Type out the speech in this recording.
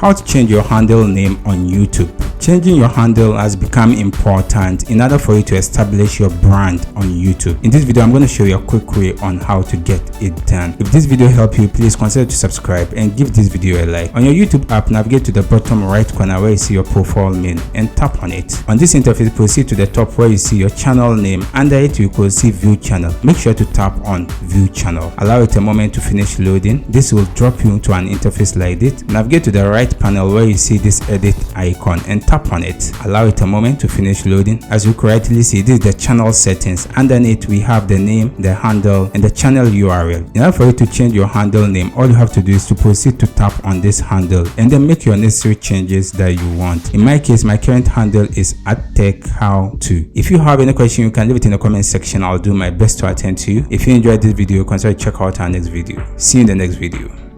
How to change your handle name on YouTube. Changing your handle has become important in order for you to establish your brand on YouTube. In this video, I'm going to show you a quick way on how to get it done. If this video helped you, please consider to subscribe and give this video a like. On your YouTube app, navigate to the bottom right corner where you see your profile name and tap on it. On this interface, proceed to the top where you see your channel name. Under it, you could see View Channel. Make sure to tap on View Channel. Allow it a moment to finish loading. This will drop you into an interface like this. Navigate to the right panel where you see this edit icon and tap on it. Allow it a moment to finish loading. As you correctly see, this is the channel settings. Underneath, we have the name, the handle, and the channel URL. In order for you to change your handle name, all you have to do is to proceed to tap on this handle and then make your necessary changes that you want. In my case, my current handle is @TechHow-to. If you have any question, you can leave it in the comment section. I'll do my best to attend to you. If you enjoyed this video, consider check out our next video. See you in the next video.